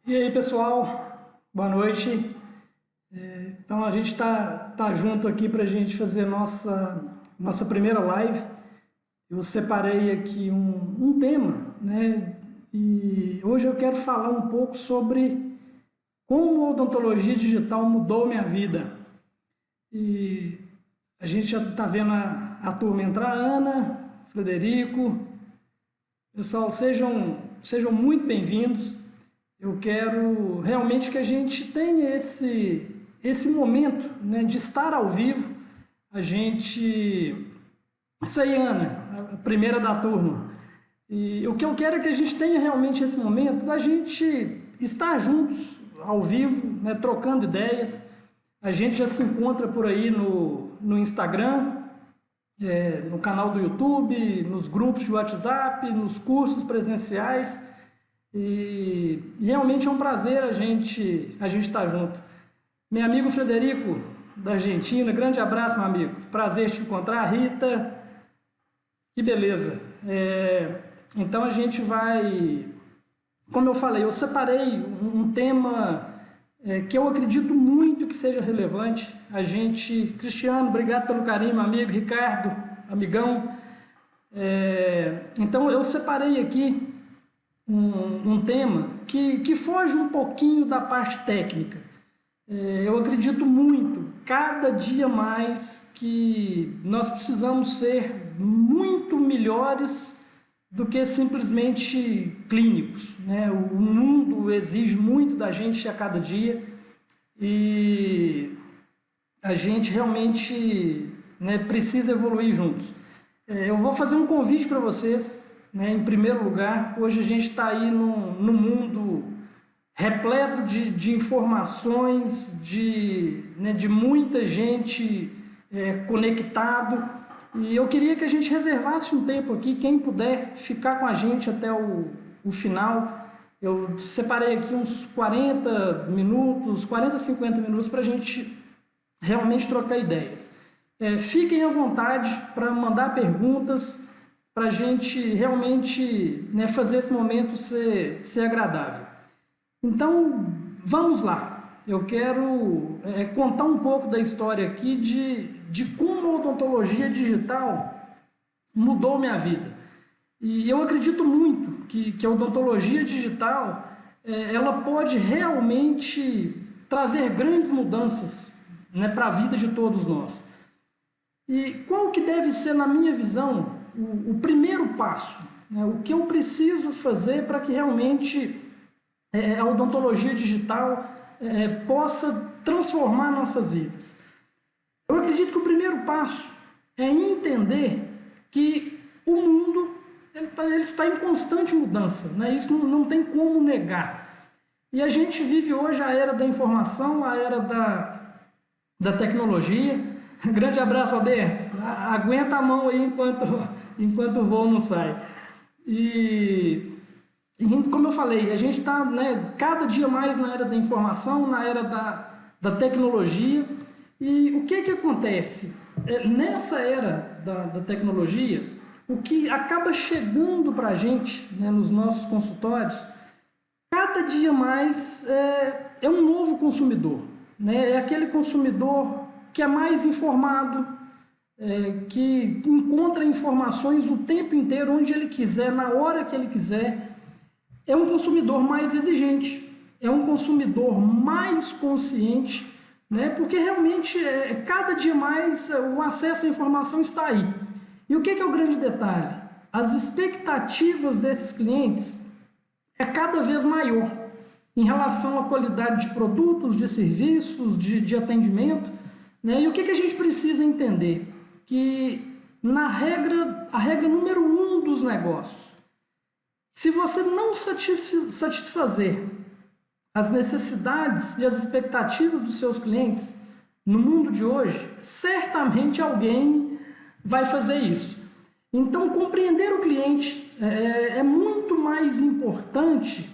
E aí, pessoal, boa noite. Então, a gente tá junto aqui para a gente fazer nossa primeira live. Eu separei aqui um tema, né? E hoje eu quero falar um pouco sobre como a odontologia digital mudou minha vida. E a gente já está vendo a turma entrar, Ana, Frederico. Pessoal, sejam muito bem-vindos. Eu quero realmente que a gente tenha esse momento, né, de estar ao vivo. A gente... Isso aí, Ana, a primeira da turma. E o que eu quero é que a gente tenha realmente esse momento da gente estar juntos, ao vivo, né, trocando ideias. A gente já se encontra por aí no Instagram, no canal do YouTube, nos grupos de WhatsApp, nos cursos presenciais. E realmente é um prazer a gente estar junto. Meu amigo Frederico, da Argentina, grande abraço, meu amigo. Prazer te encontrar. Rita, que beleza. Então a gente vai... Como eu falei, eu separei um tema que eu acredito muito que seja relevante. A gente... Cristiano, obrigado pelo carinho, meu amigo. Ricardo, amigão. Então eu separei aqui um tema que foge um pouquinho da parte técnica. Eu acredito muito, cada dia mais, que nós precisamos ser muito melhores do que simplesmente clínicos, né? O mundo exige muito da gente a cada dia e a gente realmente, né, precisa evoluir juntos. Eu vou fazer um convite para vocês, né, em primeiro lugar. Hoje a gente está aí no mundo repleto de informações, né, de muita gente conectado. E eu queria que a gente reservasse um tempo aqui, quem puder ficar com a gente até o final. Eu separei aqui uns 40 minutos, 40, 50 minutos para a gente realmente trocar ideias. Fiquem à vontade para mandar perguntas, para a gente realmente, né, fazer esse momento ser agradável. Então, vamos lá. Eu quero contar um pouco da história aqui de como a odontologia digital mudou minha vida. E eu acredito muito que a odontologia digital ela pode realmente trazer grandes mudanças, né, para a vida de todos nós. E qual que deve ser, na minha visão, o primeiro passo? Né, o que eu preciso fazer para que realmente a odontologia digital possa transformar nossas vidas? Eu acredito que o primeiro passo é entender que o mundo ele está em constante mudança, né? Isso não tem como negar. E a gente vive hoje a era da informação, a era da tecnologia. Grande abraço, Alberto. Aguenta a mão aí enquanto o voo não sai. E como eu falei, a gente está, né, cada dia mais na era da informação, na era da tecnologia. E o que acontece? Nessa era da tecnologia, o que acaba chegando para a gente, né, nos nossos consultórios, cada dia mais é um novo consumidor. Né? É aquele consumidor que é mais informado, que encontra informações o tempo inteiro, onde ele quiser, na hora que ele quiser. É um consumidor mais exigente, é um consumidor mais consciente, né? Porque realmente cada dia mais o acesso à informação está aí. E o que é o grande detalhe? As expectativas desses clientes é cada vez maior em relação à qualidade de produtos, de serviços, de atendimento, né? E o que a gente precisa entender? Que a regra número 1 dos negócios, se você não satisfazer as necessidades e as expectativas dos seus clientes no mundo de hoje, certamente alguém vai fazer isso. Então, compreender o cliente é muito mais importante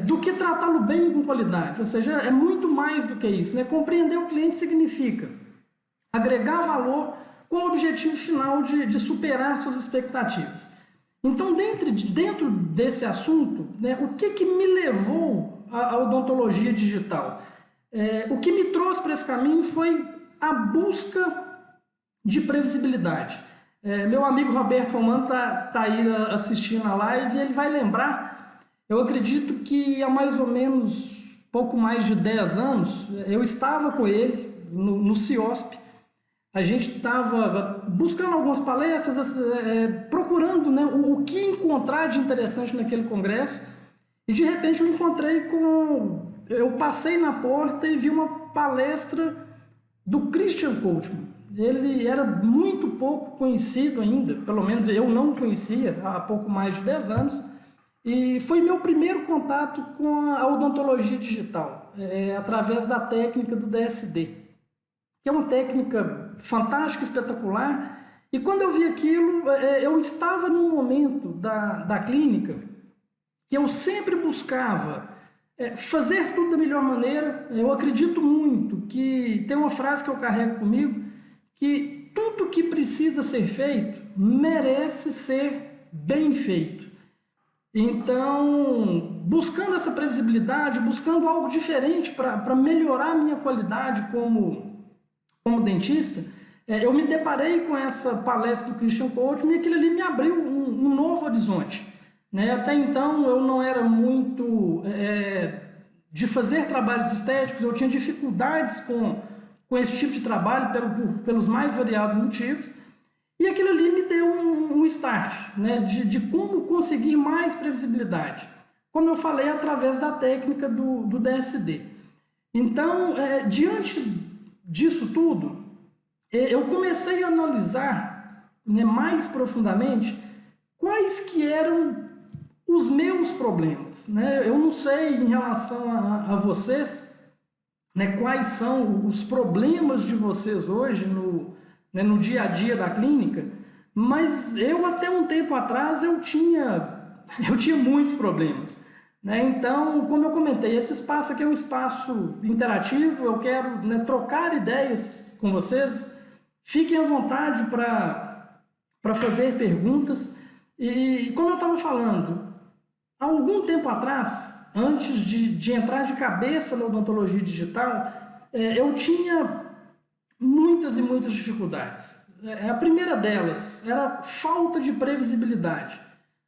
do que tratá-lo bem com qualidade. Ou seja, é muito mais do que isso. Né? Compreender o cliente significa agregar valor com o objetivo final de superar suas expectativas. Então, dentro desse assunto, né, o que me levou à odontologia digital? O que me trouxe para esse caminho foi a busca de previsibilidade. Meu amigo Roberto Romano tá aí assistindo a live e ele vai lembrar, eu acredito que há mais ou menos pouco mais de 10 anos, eu estava com ele no CIOSP. A gente estava buscando algumas palestras, procurando, né, o que encontrar de interessante naquele congresso, e de repente eu passei na porta e vi uma palestra do Christian Coachman. Ele era muito pouco conhecido ainda, pelo menos eu não o conhecia há pouco mais de 10 anos, e foi meu primeiro contato com a odontologia digital, através da técnica do DSD, que é uma técnica fantástica, espetacular. E quando eu vi aquilo, eu estava num momento da clínica que eu sempre buscava fazer tudo da melhor maneira. Eu acredito muito que tem uma frase que eu carrego comigo, que tudo que precisa ser feito merece ser bem feito. Então, buscando essa previsibilidade, buscando algo diferente para melhorar a minha qualidade como dentista, eu me deparei com essa palestra do Christian Coachman e aquilo ali me abriu um novo horizonte. Né? Até então eu não era muito de fazer trabalhos estéticos, eu tinha dificuldades com esse tipo de trabalho pelos mais variados motivos, e aquilo ali me deu um start, né? de como conseguir mais previsibilidade, como eu falei, através da técnica do DSD. Então, diante disso tudo, eu comecei a analisar, né, mais profundamente quais que eram os meus problemas. Né? Eu não sei em relação a vocês, né, quais são os problemas de vocês hoje no dia a dia da clínica, mas eu até um tempo atrás eu tinha muitos problemas. Né? Então, como eu comentei, esse espaço aqui é um espaço interativo, eu quero, né, trocar ideias com vocês, fiquem à vontade para fazer perguntas. E como eu estava falando, há algum tempo atrás, antes de entrar de cabeça na odontologia digital, eu tinha muitas e muitas dificuldades. A primeira delas era falta de previsibilidade.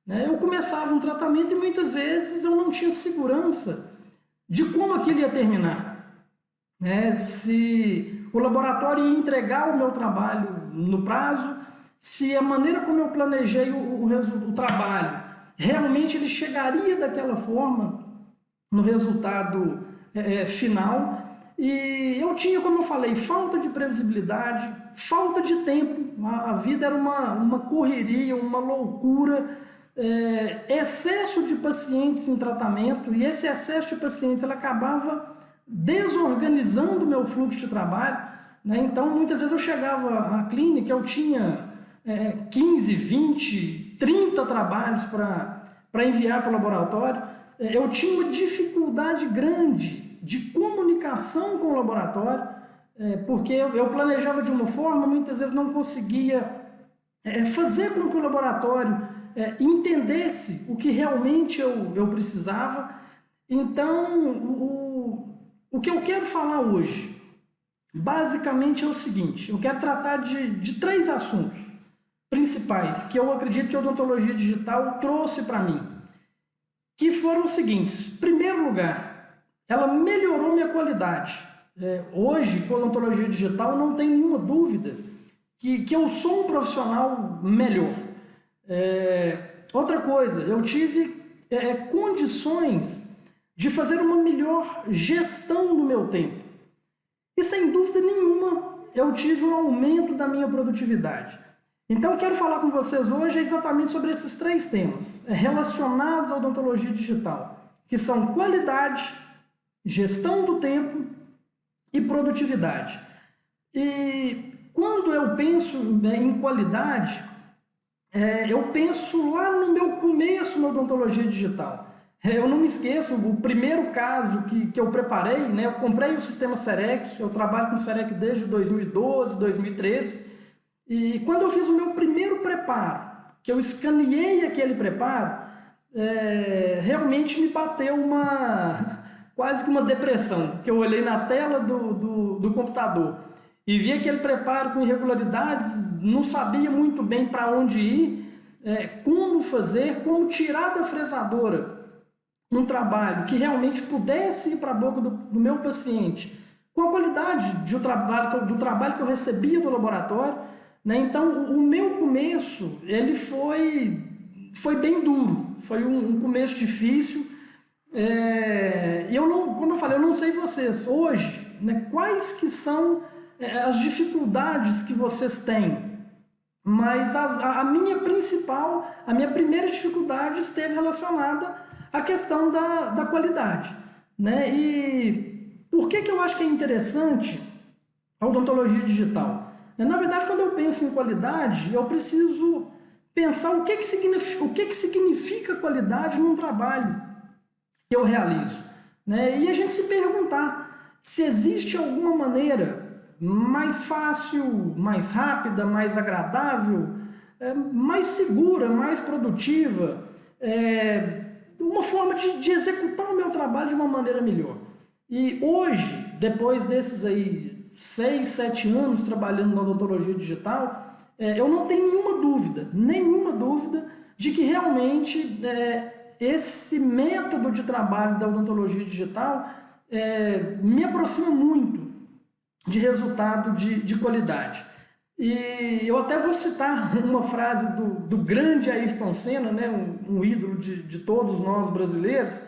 Eu começava um tratamento e muitas vezes eu não tinha segurança de como aquilo ia terminar. Se o laboratório ia entregar o meu trabalho no prazo, se a maneira como eu planejei o trabalho, realmente ele chegaria daquela forma no resultado final. E eu tinha, como eu falei, falta de previsibilidade, falta de tempo. A vida era uma correria, uma loucura, excesso de pacientes em tratamento, e esse excesso de pacientes ele acabava desorganizando o meu fluxo de trabalho. Né? Então, muitas vezes eu chegava à clínica, eu tinha 15, 20, 30 trabalhos para enviar para o laboratório. Eu tinha uma dificuldade grande de comunicação com o laboratório, porque eu planejava de uma forma, muitas vezes não conseguia fazer com que o laboratório entendesse o que realmente eu precisava. Então, o que eu quero falar hoje, basicamente é o seguinte: eu quero tratar de 3 assuntos principais que eu acredito que a odontologia digital trouxe para mim, que foram os seguintes. Em primeiro lugar, ela melhorou minha qualidade. Hoje, com a odontologia digital, não tem nenhuma dúvida que eu sou um profissional melhor. Outra coisa, eu tive condições de fazer uma melhor gestão do meu tempo. E sem dúvida nenhuma, eu tive um aumento da minha produtividade. Então, eu quero falar com vocês hoje exatamente sobre esses 3 temas relacionados à odontologia digital, que são qualidade, gestão do tempo e produtividade. E quando eu penso em qualidade, eu penso lá no meu começo na odontologia digital. Eu não me esqueço, o primeiro caso que eu preparei, né, eu comprei o sistema CEREC, eu trabalho com CEREC desde 2012, 2013, e quando eu fiz o meu primeiro preparo que eu escaneei aquele preparo, realmente me bateu quase que uma depressão, que eu olhei na tela do computador e vi aquele preparo com irregularidades, não sabia muito bem para onde ir, como fazer, como tirar da fresadora um trabalho que realmente pudesse ir para a boca do meu paciente, com a qualidade do trabalho que eu recebia do laboratório, né? Então, o meu começo, ele foi bem duro, foi um começo difícil. Como eu falei, eu não sei vocês, hoje, né, quais que são as dificuldades que vocês têm, mas a minha primeira dificuldade esteve relacionada à questão da qualidade, né? E por que eu acho que é interessante a odontologia digital? Na verdade, quando eu penso em qualidade, eu preciso pensar o que significa qualidade num trabalho que eu realizo, né? E a gente se perguntar se existe alguma maneira mais fácil, mais rápida, mais agradável, mais segura, mais produtiva, uma forma de executar o meu trabalho de uma maneira melhor. E hoje, depois desses aí 6, 7 anos trabalhando na odontologia digital, eu não tenho nenhuma dúvida de que realmente esse método de trabalho da odontologia digital me aproxima muito de resultado de qualidade. E eu até vou citar uma frase do grande Ayrton Senna, né, um ídolo de todos nós brasileiros,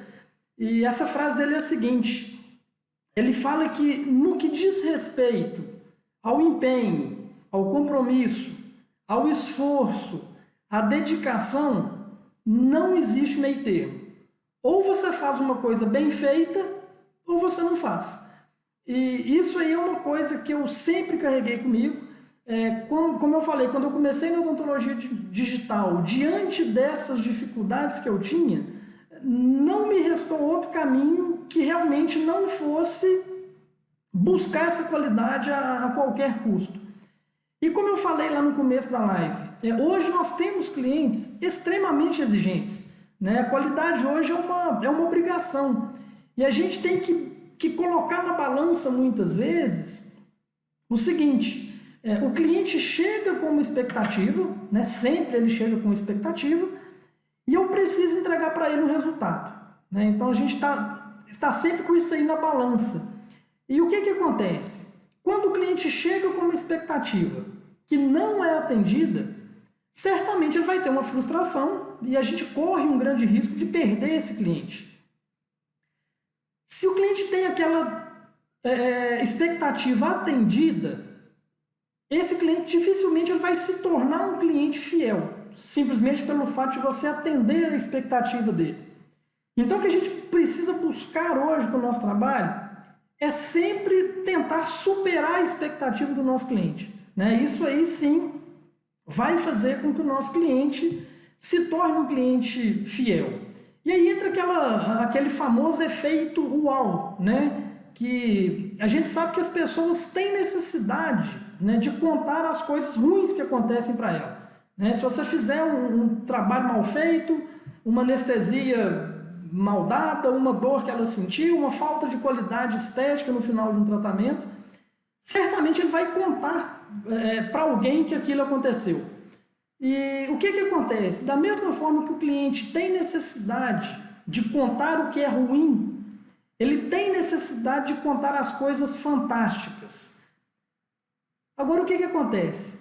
e essa frase dele é a seguinte: ele fala que no que diz respeito ao empenho, ao compromisso, ao esforço, à dedicação, não existe meio termo. Ou você faz uma coisa bem feita, ou você não faz. E isso aí é uma coisa que eu sempre carreguei comigo. Como eu falei, quando eu comecei na odontologia digital, diante dessas dificuldades que eu tinha, não me restou outro caminho que realmente não fosse buscar essa qualidade a qualquer custo. E como eu falei lá no começo da live, hoje nós temos clientes extremamente exigentes, né? A qualidade hoje é uma obrigação. E a gente tem que colocar na balança muitas vezes o seguinte: o cliente chega com uma expectativa, né? Sempre ele chega com uma expectativa, e eu preciso entregar para ele um resultado, né? Então a gente está sempre com isso aí na balança. E o que acontece? Quando o cliente chega com uma expectativa que não é atendida, certamente ele vai ter uma frustração e a gente corre um grande risco de perder esse cliente. Se o cliente tem aquela expectativa atendida, esse cliente dificilmente ele vai se tornar um cliente fiel, simplesmente pelo fato de você atender a expectativa dele. Então o que a gente precisa buscar hoje com o nosso trabalho é sempre tentar superar a expectativa do nosso cliente, né? Isso aí sim vai fazer com que o nosso cliente se torne um cliente fiel. E aí entra aquele famoso efeito uau, né? Que a gente sabe que as pessoas têm necessidade, né, de contar as coisas ruins que acontecem para elas, né? Se você fizer um trabalho mal feito, uma anestesia mal dada, uma dor que ela sentiu, uma falta de qualidade estética no final de um tratamento, certamente ele vai contar para alguém que aquilo aconteceu. E o que acontece? Da mesma forma que o cliente tem necessidade de contar o que é ruim, ele tem necessidade de contar as coisas fantásticas. Agora, o que acontece?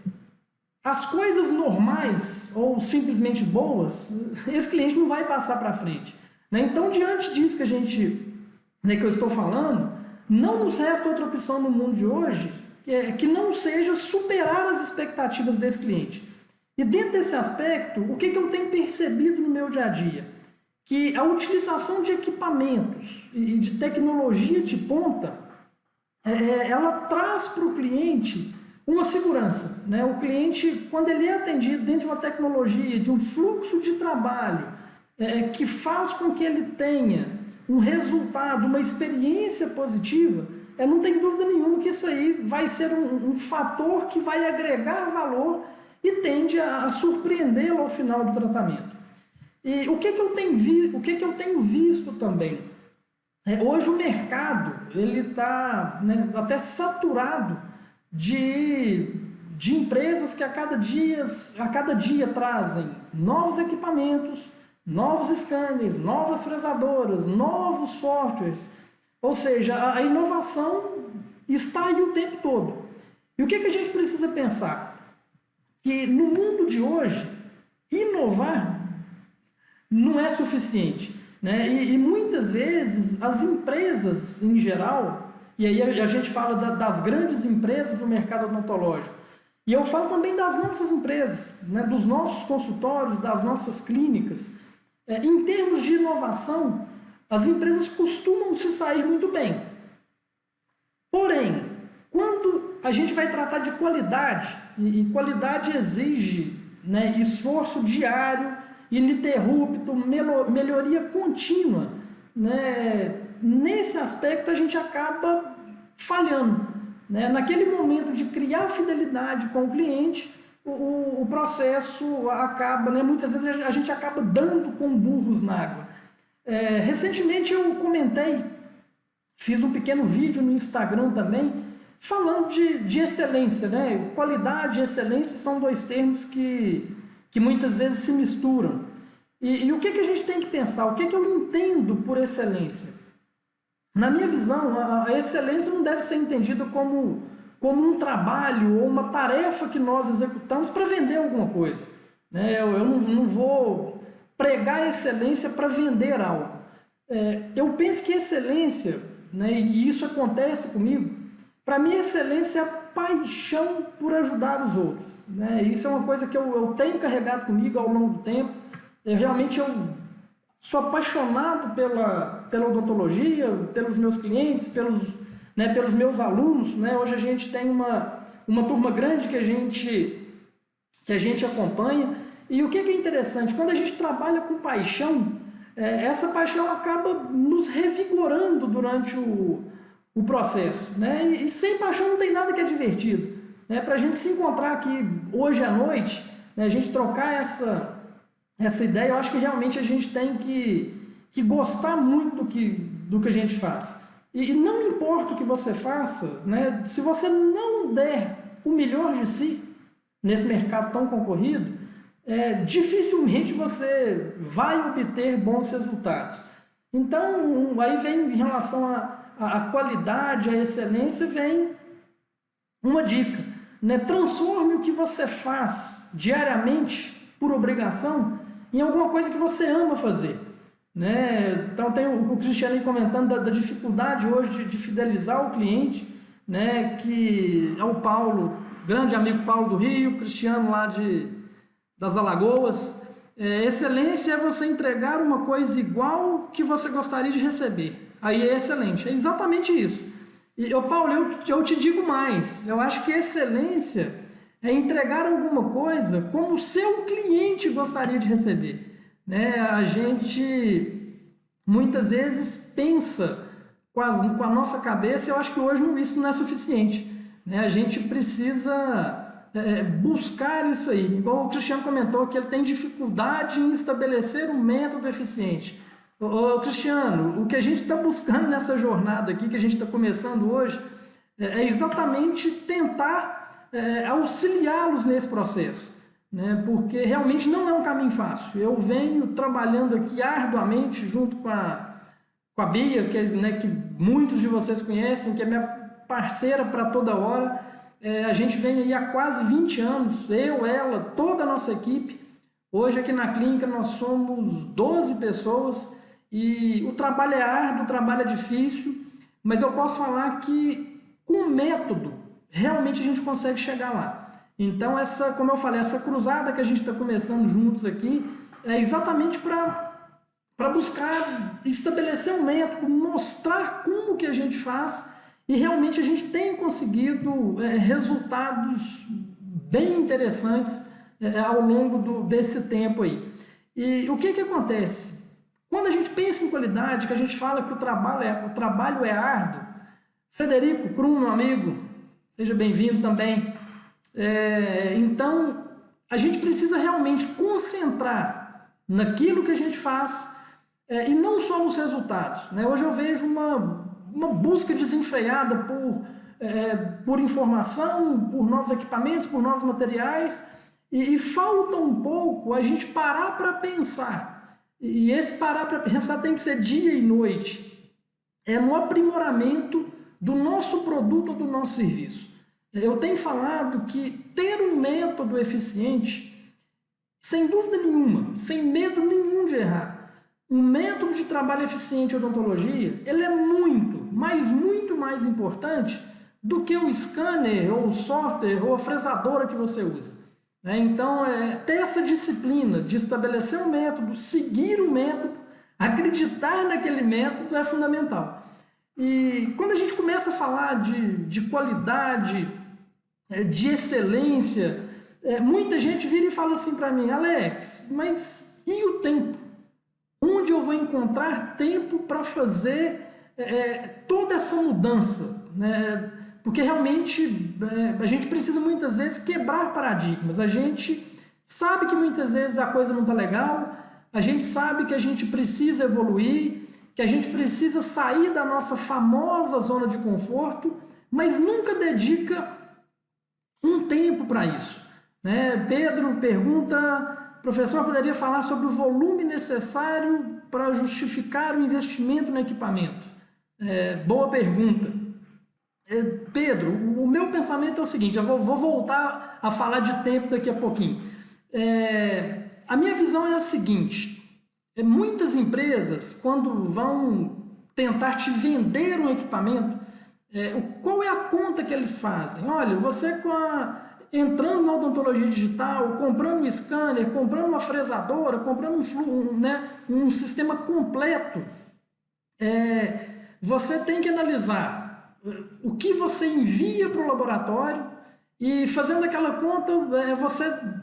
As coisas normais ou simplesmente boas, esse cliente não vai passar para frente, né? Então, diante disso que eu estou falando, não nos resta outra opção no mundo de hoje que não seja superar as expectativas desse cliente. E dentro desse aspecto, o que eu tenho percebido no meu dia a dia? Que a utilização de equipamentos e de tecnologia de ponta, ela traz para o cliente uma segurança, né? O cliente, quando ele é atendido dentro de uma tecnologia, de um fluxo de trabalho, que faz com que ele tenha um resultado, uma experiência positiva, não tem dúvida nenhuma que isso aí vai ser um fator que vai agregar valor e tende a surpreendê-lo ao final do tratamento. E o que que eu tenho visto também? Hoje o mercado ele está, né, até saturado de empresas que a cada dia trazem novos equipamentos, novos scanners, novas fresadoras, novos softwares. Ou seja, a inovação está aí o tempo todo. E o que a gente precisa pensar? Que no mundo de hoje, inovar não é suficiente, né? E muitas vezes as empresas em geral, e aí a gente fala das grandes empresas do mercado odontológico, e eu falo também das nossas empresas, né? Dos nossos consultórios, das nossas clínicas. Em termos de inovação, as empresas costumam se sair muito bem. Porém, quando a gente vai tratar de qualidade, e qualidade exige, né, esforço diário, ininterrupto, melhoria contínua, né? Nesse aspecto a gente acaba falhando, né? Naquele momento de criar fidelidade com o cliente, o processo acaba, né? Muitas vezes a gente acaba dando com burros na água. Recentemente eu comentei, fiz um pequeno vídeo no Instagram também, falando de excelência, né? Qualidade e excelência são dois termos que muitas vezes se misturam. E o que a gente tem que pensar? O que eu entendo por excelência? Na minha visão, a excelência não deve ser entendida como um trabalho ou uma tarefa que nós executamos para vender alguma coisa, né? Eu não vou pregar excelência para vender algo. Eu penso que excelência, né, e isso acontece comigo, para mim excelência é a paixão por ajudar os outros, né? Isso é uma coisa que eu tenho carregado comigo ao longo do tempo. Realmente eu sou apaixonado pela odontologia, pelos meus clientes, pelos meus alunos, né? Hoje a gente tem uma turma grande que a gente acompanha. E o que é interessante? Quando a gente trabalha com paixão, essa paixão acaba nos revigorando durante o processo, né? E sem paixão não tem nada que é divertido, né? Para a gente se encontrar aqui hoje à noite, né, a gente trocar essa ideia, eu acho que realmente a gente tem que gostar muito do que a gente faz. E não importa o que você faça, né, se você não der o melhor de si nesse mercado tão concorrido, dificilmente você vai obter bons resultados. Então, aí vem em relação à qualidade, à excelência, vem uma dica, né? Transforme o que você faz diariamente por obrigação em alguma coisa que você ama fazer, né? Então tem o Cristiano aí comentando da dificuldade hoje de fidelizar o cliente, né? Que é o Paulo, grande amigo Paulo do Rio, Cristiano lá das Alagoas. Excelência é você entregar uma coisa igual que você gostaria de receber. Aí é excelente, é exatamente isso. E Paulo, eu te digo mais, eu acho que excelência é entregar alguma coisa como o seu cliente gostaria de receber, né? A gente muitas vezes pensa com a nossa cabeça, e eu acho que hoje isso não é suficiente, né? A gente precisa buscar isso aí. Igual o Cristiano comentou que ele tem dificuldade em estabelecer um método eficiente. Cristiano, o que a gente está buscando nessa jornada aqui, que a gente está começando hoje, é exatamente tentar auxiliá-los nesse processo, né? Porque realmente não é um caminho fácil. Eu venho trabalhando aqui arduamente junto com a Bia, que muitos de vocês conhecem, que é minha parceira para toda hora. A gente vem aí há quase 20 anos, eu, ela, toda a nossa equipe. Hoje aqui na clínica nós somos 12 pessoas e o trabalho é árduo, o trabalho é difícil, mas eu posso falar que com método realmente a gente consegue chegar lá. Então, como eu falei, essa cruzada que a gente está começando juntos aqui é exatamente para buscar estabelecer um método, mostrar como que a gente faz, e realmente a gente tem conseguido resultados bem interessantes ao longo desse tempo aí. E o que acontece? Quando a gente pensa em qualidade, que a gente fala que o trabalho é árduo, Frederico Krum, meu amigo, seja bem-vindo também. Então, a gente precisa realmente concentrar naquilo que a gente faz e não só nos resultados, né? Hoje eu vejo uma busca desenfreada por informação, por novos equipamentos, por novos materiais, e falta um pouco a gente parar para pensar. E esse parar para pensar tem que ser dia e noite. É no aprimoramento do nosso produto ou do nosso serviço. Eu tenho falado que ter um método eficiente, sem dúvida nenhuma, sem medo nenhum de errar, um método de trabalho eficiente em odontologia, ele é muito, mas muito mais importante do que o scanner, ou o software, ou a fresadora que você usa. Então, ter essa disciplina de estabelecer um método, seguir o método, acreditar naquele método é fundamental. E quando a gente começa a falar de qualidade, de excelência, muita gente vira e fala assim para mim: Alex, mas e o tempo? Onde eu vou encontrar tempo para fazer toda essa mudança? Né? Porque realmente a gente precisa muitas vezes quebrar paradigmas. A gente sabe que muitas vezes a coisa não está legal, a gente sabe que a gente precisa evoluir, que a gente precisa sair da nossa famosa zona de conforto, mas nunca dedica um tempo para isso. Né? Pedro pergunta: professor, poderia falar sobre o volume necessário para justificar o investimento no equipamento? Boa pergunta. Pedro, o meu pensamento é o seguinte, eu vou voltar a falar de tempo daqui a pouquinho. A minha visão é a seguinte: muitas empresas, quando vão tentar te vender um equipamento, qual é a conta que eles fazem? Olha, você entrando na odontologia digital, comprando um scanner, comprando uma fresadora, comprando um sistema completo, você tem que analisar o que você envia para o laboratório e, fazendo aquela conta,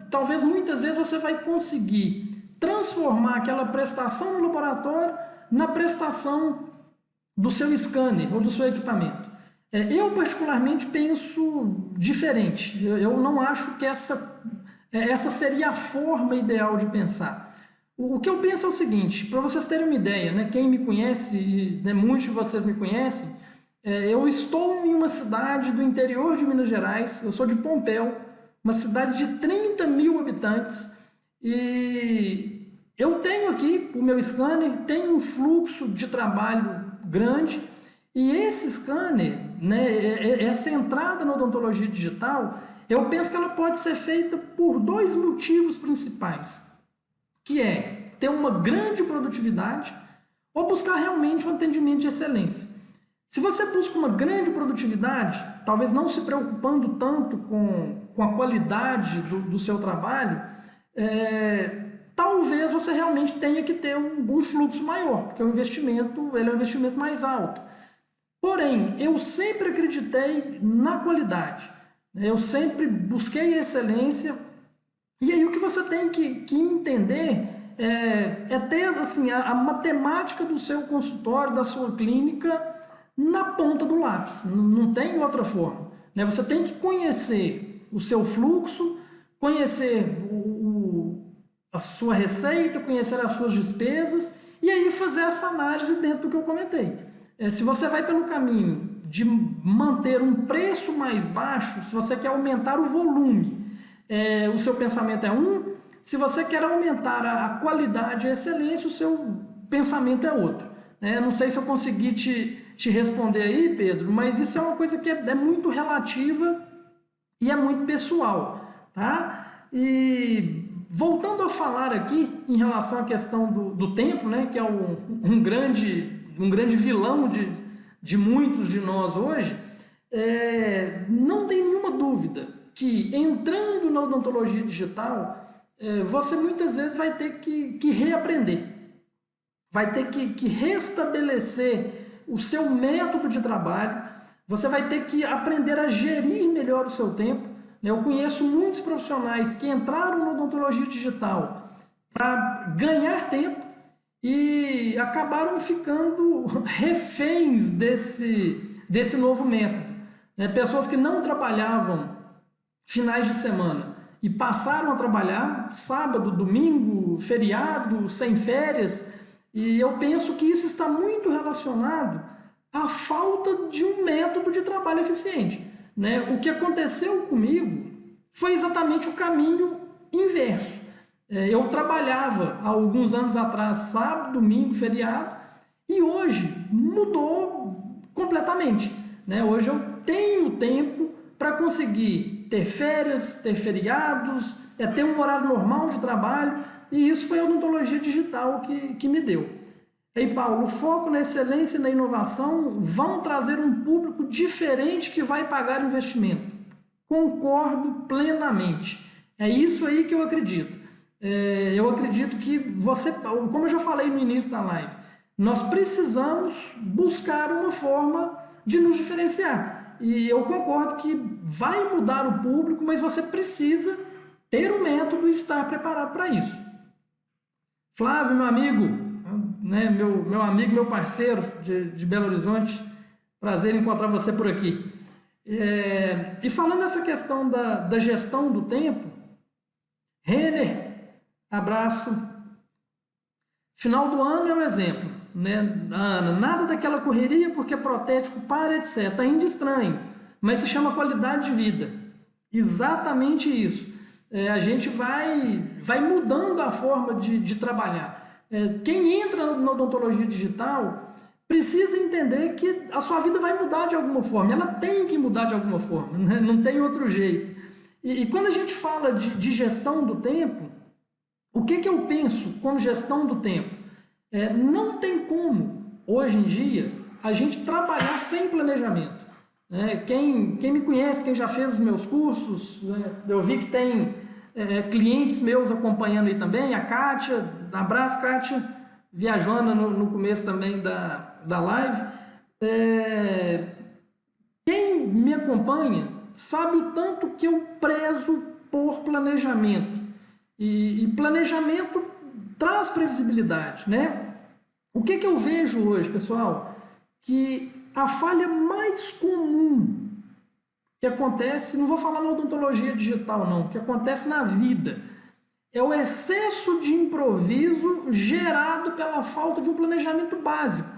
talvez muitas vezes você vai conseguir transformar aquela prestação no laboratório na prestação do seu scanner ou do seu equipamento. Eu particularmente penso diferente. Eu não acho que essa seria a forma ideal de pensar. O que eu penso é o seguinte, para vocês terem uma ideia, né, quem me conhece, muitos de vocês me conhecem, eu estou em uma cidade do interior de Minas Gerais, eu sou de Pompéu, uma cidade de 30 mil habitantes, e eu tenho aqui o meu scanner, tenho um fluxo de trabalho grande, e esse scanner, né, essa entrada na odontologia digital, eu penso que ela pode ser feita por dois motivos principais, que é ter uma grande produtividade ou buscar realmente um atendimento de excelência. Se você busca uma grande produtividade, talvez não se preocupando tanto com a qualidade do seu trabalho, talvez você realmente tenha que ter um fluxo maior, porque ele é um investimento mais alto. Porém, eu sempre acreditei na qualidade, eu sempre busquei a excelência, e aí o que você tem que entender é ter assim, a matemática do seu consultório, da sua clínica, na ponta do lápis, não tem outra forma. Você tem que conhecer o seu fluxo, conhecer a sua receita, conhecer as suas despesas e aí fazer essa análise dentro do que eu comentei. Se você vai pelo caminho de manter um preço mais baixo, se você quer aumentar o volume, o seu pensamento é um. Se você quer aumentar a qualidade e a excelência, o seu pensamento é outro. Não sei se eu consegui te responder aí, Pedro, mas isso é uma coisa que é muito relativa e é muito pessoal, tá? E voltando a falar aqui em relação à questão do tempo, né, que é um grande vilão de muitos de nós hoje, não tem nenhuma dúvida que, entrando na odontologia digital, você muitas vezes vai ter que reaprender, vai ter que restabelecer o seu método de trabalho, você vai ter que aprender a gerir melhor o seu tempo. Eu conheço muitos profissionais que entraram na odontologia digital para ganhar tempo e acabaram ficando reféns desse novo método. Pessoas que não trabalhavam finais de semana e passaram a trabalhar sábado, domingo, feriado, sem férias, e eu penso que isso está muito relacionado à falta de um método de trabalho eficiente, né? O que aconteceu comigo foi exatamente o caminho inverso. Eu trabalhava há alguns anos atrás, sábado, domingo, feriado, e hoje mudou completamente, né? Hoje eu tenho tempo para conseguir ter férias, ter feriados, ter um horário normal de trabalho, e isso foi a odontologia digital que me deu. E Paulo, o foco na excelência e na inovação vão trazer um público diferente que vai pagar investimento. Concordo plenamente. É isso aí que eu acredito. Eu acredito que você, como eu já falei no início da live, nós precisamos buscar uma forma de nos diferenciar. E eu concordo que vai mudar o público, mas você precisa ter um método e estar preparado para isso. Flávio, meu amigo, né, meu amigo, meu parceiro de Belo Horizonte, prazer em encontrar você por aqui. E falando nessa questão da gestão do tempo, Renner, abraço. Final do ano é um exemplo, né? Ana, nada daquela correria porque é protético para, etc. Ainda estranho, mas se chama qualidade de vida. Exatamente isso. A gente vai mudando a forma de trabalhar. Quem entra na odontologia digital precisa entender que a sua vida vai mudar de alguma forma. Ela tem que mudar de alguma forma, né? Não tem outro jeito. E quando a gente fala de gestão do tempo, o que eu penso como gestão do tempo? Não tem como, hoje em dia, a gente trabalhar sem planejamento. Quem me conhece, quem já fez os meus cursos, eu vi que tem clientes meus acompanhando aí também, a Kátia, abraço Kátia, viajona no começo também da live. Quem me acompanha sabe o tanto que eu prezo por planejamento. E planejamento traz previsibilidade, né? O que eu vejo hoje, pessoal? Que a falha mais comum que acontece, não vou falar na odontologia digital não, que acontece na vida, é o excesso de improviso gerado pela falta de um planejamento básico.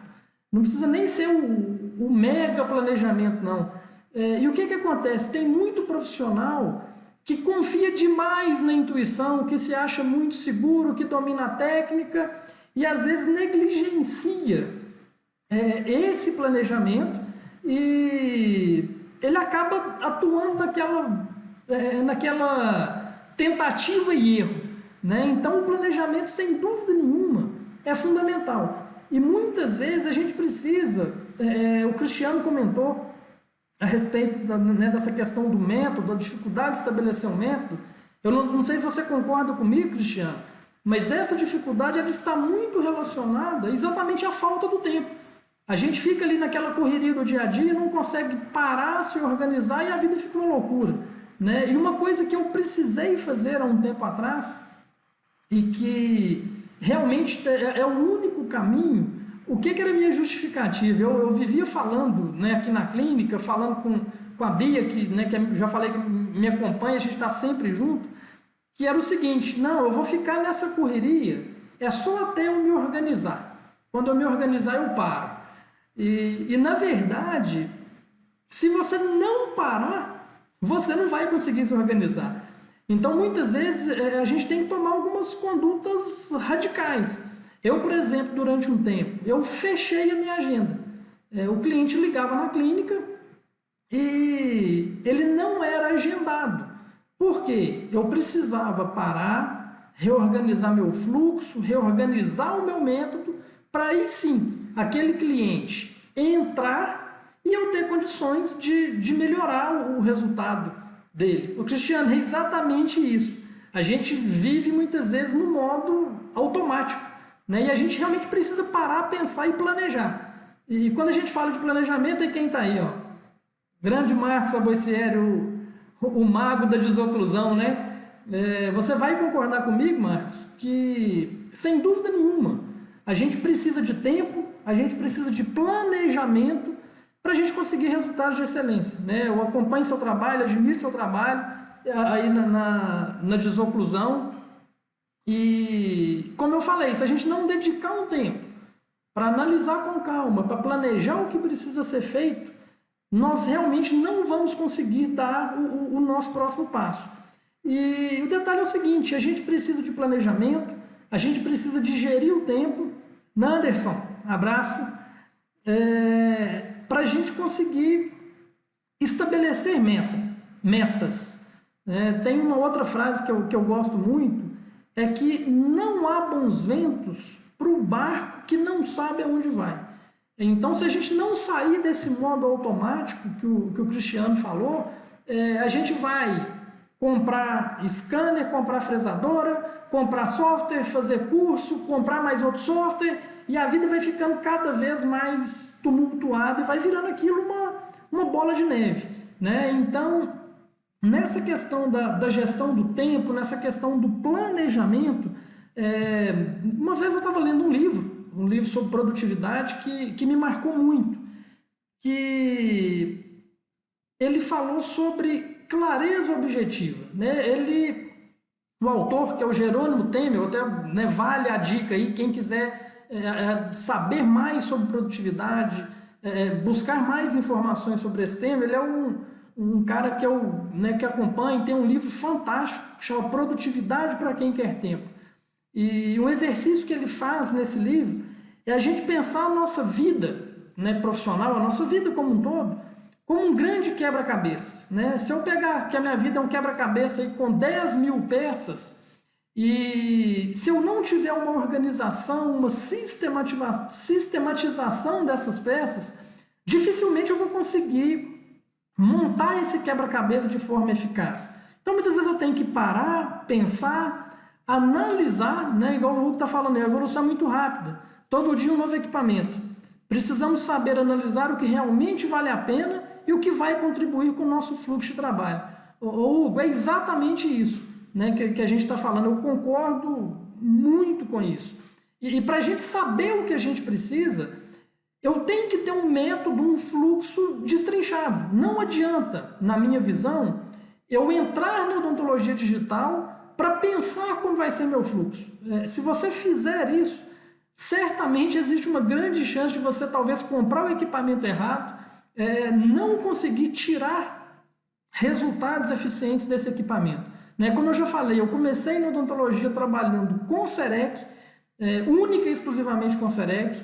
Não precisa nem ser o mega planejamento, não. E o que acontece? Tem muito profissional que confia demais na intuição, que se acha muito seguro, que domina a técnica e às vezes negligencia esse planejamento e ele acaba atuando naquela tentativa e erro, né? Então o planejamento, sem dúvida nenhuma, é fundamental. E muitas vezes a gente precisa, o Cristiano comentou a respeito dessa questão do método, da dificuldade de estabelecer um método. Eu não sei se você concorda comigo, Cristiano, mas essa dificuldade ela está muito relacionada exatamente à falta do tempo. A gente fica ali naquela correria do dia a dia, não consegue parar, se organizar e a vida fica uma loucura, né? E uma coisa que eu precisei fazer há um tempo atrás e que realmente é o único caminho. O que era a minha justificativa? Eu vivia falando, né, aqui na clínica, falando com a Bia, que já falei que me acompanha, a gente está sempre junto, que era o seguinte: não, eu vou ficar nessa correria, é só até eu me organizar. Quando eu me organizar, eu paro. E na verdade, se você não parar, você não vai conseguir se organizar. Então, muitas vezes, a gente tem que tomar algumas condutas radicais. Eu, por exemplo, durante um tempo, eu fechei a minha agenda. O cliente ligava na clínica e ele não era agendado. Por quê? Eu precisava parar, reorganizar meu fluxo, reorganizar o meu método, para aí sim, aquele cliente entrar e eu ter condições de melhorar o resultado dele. O Cristiano, é exatamente isso. A gente vive muitas vezes no modo automático, né? E a gente realmente precisa parar, pensar e planejar. E quando a gente fala de planejamento, é quem está aí, ó. Grande Marcos Aboicieri, o mago da desoclusão, né? Você vai concordar comigo, Marcos, que sem dúvida nenhuma a gente precisa de tempo, a gente precisa de planejamento para a gente conseguir resultados de excelência, né? Eu acompanho seu trabalho, admiro seu trabalho aí na desoclusão. E, como eu falei, se a gente não dedicar um tempo para analisar com calma, para planejar o que precisa ser feito, nós realmente não vamos conseguir dar o nosso próximo passo. E o detalhe é o seguinte, a gente precisa de planejamento, a gente precisa de gerir o tempo. Anderson, abraço. Para a gente conseguir estabelecer metas. Tem uma outra frase que eu gosto muito, é que não há bons ventos para o barco que não sabe aonde vai. Então, se a gente não sair desse modo automático que o Cristiano falou, a gente vai comprar scanner, comprar fresadora, comprar software, fazer curso, comprar mais outro software, e a vida vai ficando cada vez mais tumultuada e vai virando aquilo uma bola de neve, né? Então, nessa questão da gestão do tempo, nessa questão do planejamento, uma vez eu estava lendo um livro sobre produtividade que me marcou muito, que ele falou sobre clareza objetiva, né? O autor, que é o Jerônimo Temel, até, né, vale a dica aí, quem quiser saber mais sobre produtividade, buscar mais informações sobre esse tema, ele é um cara que acompanha, tem um livro fantástico que chama Produtividade para Quem Quer Tempo. E um exercício que ele faz nesse livro é a gente pensar a nossa vida, né, profissional, a nossa vida como um todo, como um grande quebra-cabeças, né? Se eu pegar que a minha vida é um quebra-cabeça aí com 10 mil peças, e se eu não tiver uma organização, uma sistematização dessas peças, dificilmente eu vou conseguir montar esse quebra-cabeça de forma eficaz. Então, muitas vezes eu tenho que parar, pensar, analisar, né? Igual o Hugo está falando, a evolução é muito rápida. Todo dia um novo equipamento. Precisamos saber analisar o que realmente vale a pena e o que vai contribuir com o nosso fluxo de trabalho. Hugo, é exatamente isso, né, que a gente está falando. Eu concordo muito com isso. E para a gente saber o que a gente precisa, eu tenho que ter um método, um fluxo destrinchado. Não adianta, na minha visão, eu entrar na odontologia digital para pensar como vai ser meu fluxo. Se você fizer isso, certamente existe uma grande chance de você talvez comprar o equipamento errado, não conseguir tirar resultados eficientes desse equipamento. Né? Como eu já falei, eu comecei na odontologia trabalhando com Serec, única e exclusivamente com Serec,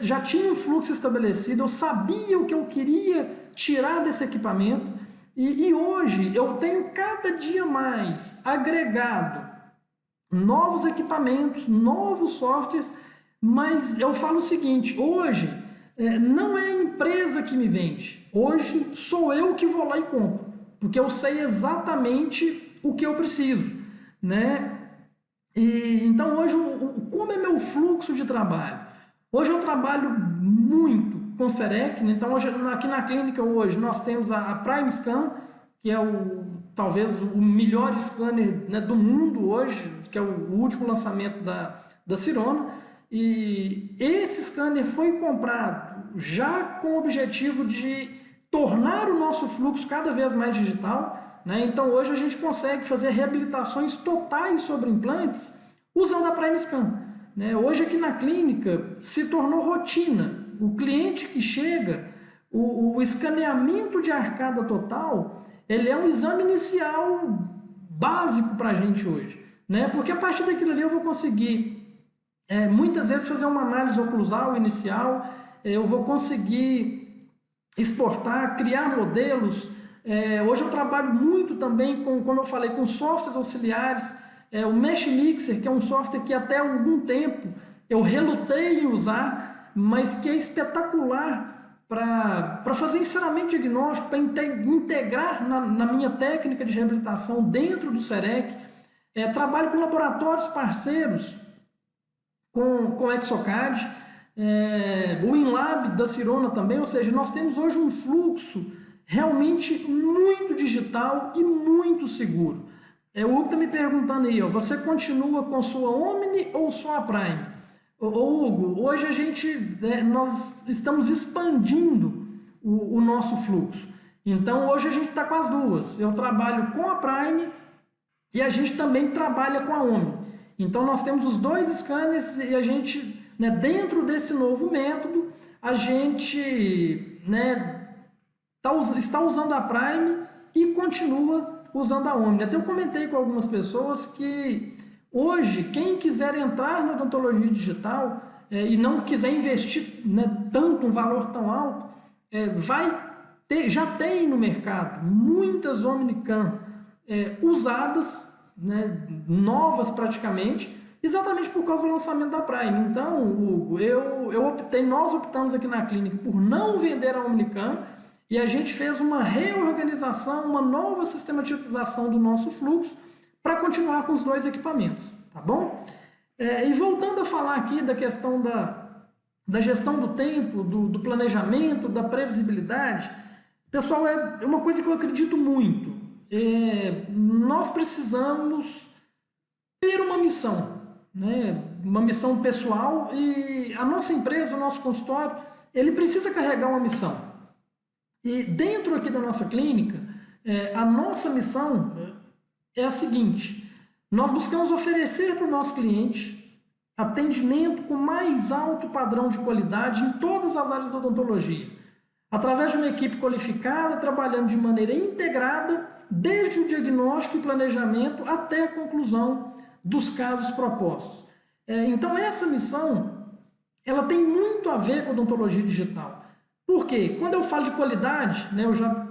já tinha um fluxo estabelecido, eu sabia o que eu queria tirar desse equipamento, e hoje eu tenho cada dia mais agregado novos equipamentos, novos softwares, mas eu falo o seguinte, hoje não é a empresa que me vende, hoje sou eu que vou lá e compro, porque eu sei exatamente o que eu preciso, né? E então hoje, como é meu fluxo de trabalho? Hoje eu trabalho muito com Serec, né? Então hoje, aqui na clínica hoje nós temos a Prime Scan, que é talvez o melhor scanner, né, do mundo hoje, que é o último lançamento da Sirona, e esse scanner foi comprado já com o objetivo de tornar o nosso fluxo cada vez mais digital, né? Então hoje a gente consegue fazer reabilitações totais sobre implantes usando a Prime Scan, né? Hoje aqui na clínica se tornou rotina, o cliente que chega, o escaneamento de arcada total, ele é um exame inicial básico para a gente hoje, né? Porque a partir daquilo ali eu vou conseguir muitas vezes fazer uma análise oclusal inicial, eu vou conseguir exportar, criar modelos. Hoje eu trabalho muito também com, como eu falei, com softwares auxiliares, o Mesh Mixer, que é um software que até algum tempo eu relutei em usar, mas que é espetacular para fazer ensinamento diagnóstico, para integrar na minha técnica de reabilitação dentro do Serec. Trabalho com laboratórios parceiros, com o Exocad, o InLab da Sirona também, ou seja, nós temos hoje um fluxo realmente muito digital e muito seguro. O Hugo está me perguntando aí, você continua com sua Omni ou só a Prime? Hugo, hoje nós estamos expandindo o nosso fluxo. Então hoje a gente está com as duas. Eu trabalho com a Prime e a gente também trabalha com a Omni. Então nós temos os dois scanners e a gente, né, dentro desse novo método, a gente, né, está usando a Prime e continua usando a Omni. Até eu comentei com algumas pessoas que hoje, quem quiser entrar na odontologia digital e não quiser investir, né, tanto, um valor tão alto, já tem no mercado muitas Omnicam usadas, né, novas praticamente, exatamente por causa do lançamento da Prime. Então, Hugo, nós optamos aqui na clínica por não vender a Omnicam e a gente fez uma reorganização, uma nova sistematização do nosso fluxo para continuar com os dois equipamentos, tá bom? E voltando a falar aqui da questão da gestão do tempo, do planejamento, da previsibilidade, pessoal, é uma coisa que eu acredito muito. Nós precisamos ter uma missão, né? Uma missão pessoal, e a nossa empresa, o nosso consultório, ele precisa carregar uma missão. E dentro aqui da nossa clínica, a nossa missão é a seguinte: nós buscamos oferecer para o nosso cliente atendimento com mais alto padrão de qualidade em todas as áreas da odontologia, através de uma equipe qualificada, trabalhando de maneira integrada, desde o diagnóstico e planejamento até a conclusão dos casos propostos. Então essa missão, ela tem muito a ver com a odontologia digital. Por quê? Quando eu falo de qualidade, né,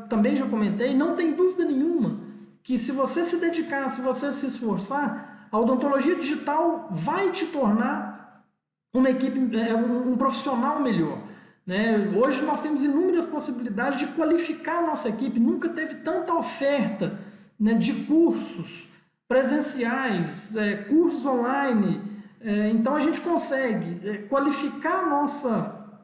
também já comentei, não tem dúvida nenhuma que se você se dedicar, se você se esforçar, a odontologia digital vai te tornar uma equipe, um profissional melhor, né? Hoje nós temos inúmeras possibilidades de qualificar a nossa equipe, nunca teve tanta oferta, né, de cursos presenciais, cursos online, então a gente consegue qualificar a nossa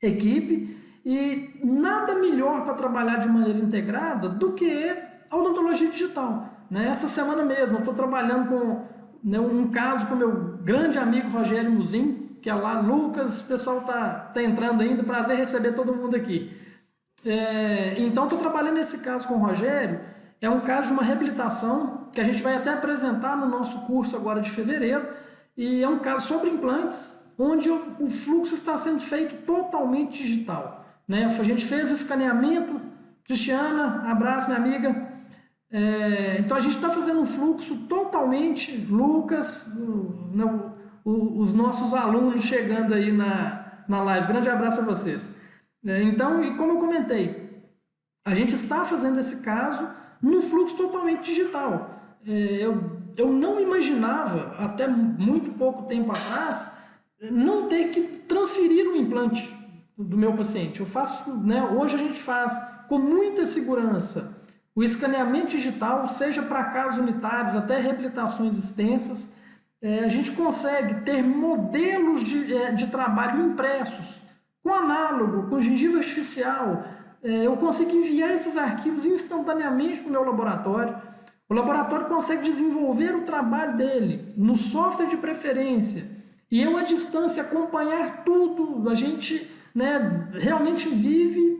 equipe, e nada melhor para trabalhar de maneira integrada do que a odontologia digital, né? Essa semana mesmo eu estou trabalhando com, né, um caso com meu grande amigo Rogério Muzin, que é lá, Lucas, o pessoal tá entrando ainda, prazer receber todo mundo aqui. Então estou trabalhando nesse caso com o Rogério, é um caso de uma reabilitação que a gente vai até apresentar no nosso curso agora de fevereiro, e é um caso sobre implantes, onde o fluxo está sendo feito totalmente digital, né? A gente fez o escaneamento, Cristiana, abraço minha amiga. Então a gente está fazendo um fluxo totalmente, Lucas, os nossos alunos chegando aí na live, grande abraço para vocês. Então, e como eu comentei, a gente está fazendo esse caso num fluxo totalmente digital. Eu não imaginava, até muito pouco tempo atrás, não ter que transferir um implante do meu paciente. Eu faço, né, hoje a gente faz com muita segurança o escaneamento digital, seja para casos unitários até reabilitações extensas. A gente consegue ter modelos de trabalho impressos, com análogo, com gengiva artificial. Eu consigo enviar esses arquivos instantaneamente para o meu laboratório. O laboratório consegue desenvolver o trabalho dele no software de preferência. E eu, à distância, acompanhar tudo. A gente, né, realmente vive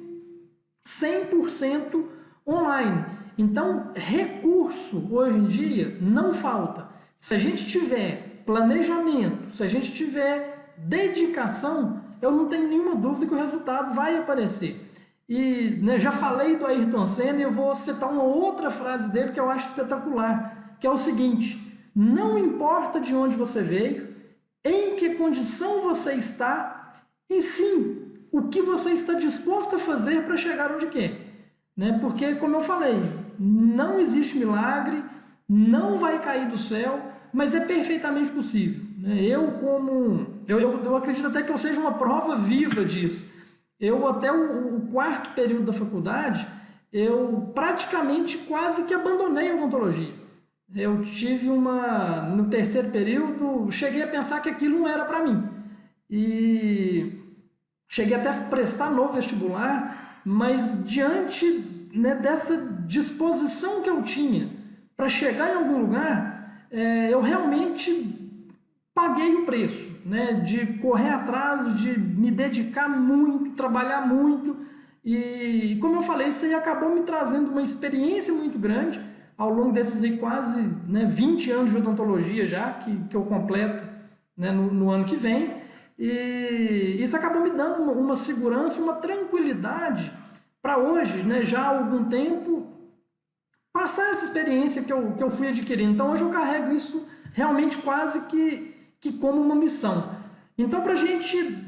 100% online. Então, recurso, hoje em dia, não falta. Se a gente tiver planejamento, se a gente tiver dedicação, eu não tenho nenhuma dúvida que o resultado vai aparecer. E, né, já falei do Ayrton Senna e eu vou citar uma outra frase dele que eu acho espetacular, que é o seguinte: não importa de onde você veio, em que condição você está, e sim o que você está disposto a fazer para chegar onde quer. Né? Porque, como eu falei, não existe milagre, não vai cair do céu, mas é perfeitamente possível. Né? Eu acredito até que eu seja uma prova viva disso. Eu, até o quarto período da faculdade, eu praticamente quase que abandonei a odontologia. Eu tive no terceiro período, cheguei a pensar que aquilo não era para mim. E cheguei até a prestar novo vestibular, mas diante, né, dessa disposição que eu tinha para chegar em algum lugar, eu realmente paguei o preço, né, de correr atrás, de me dedicar muito, trabalhar muito, E como eu falei, isso aí acabou me trazendo uma experiência muito grande ao longo desses aí quase, né, 20 anos de odontologia já, que eu completo, né, no ano que vem. E isso acabou me dando uma segurança, uma tranquilidade para hoje, né, já há algum tempo, passar essa experiência que eu fui adquirindo. Então hoje eu carrego isso realmente quase que como uma missão. Então, para a gente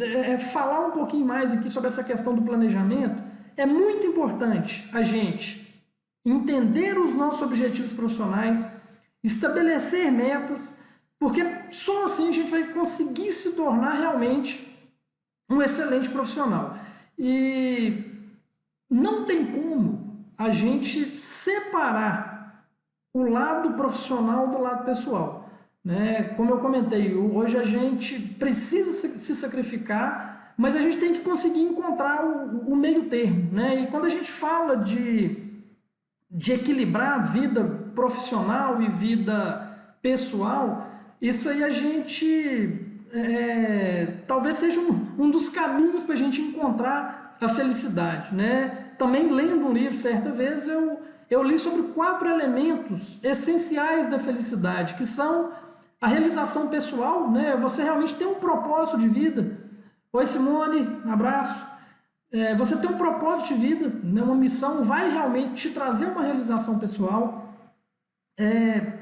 falar um pouquinho mais aqui sobre essa questão do planejamento, é muito importante a gente entender os nossos objetivos profissionais, estabelecer metas, porque só assim a gente vai conseguir se tornar realmente um excelente profissional. E não tem como a gente separar o lado profissional do lado pessoal, né? Como eu comentei, hoje a gente precisa se sacrificar, mas a gente tem que conseguir encontrar o meio termo, né? E quando a gente fala de equilibrar a vida profissional e vida pessoal, isso aí a gente talvez seja um dos caminhos para a gente encontrar a felicidade, né? Também lendo um livro, certa vez, eu li sobre 4 elementos essenciais da felicidade, que são a realização pessoal, né? Você realmente tem um propósito de vida. Oi, Simone, abraço. Você tem um propósito de vida, né? Uma missão vai realmente te trazer uma realização pessoal.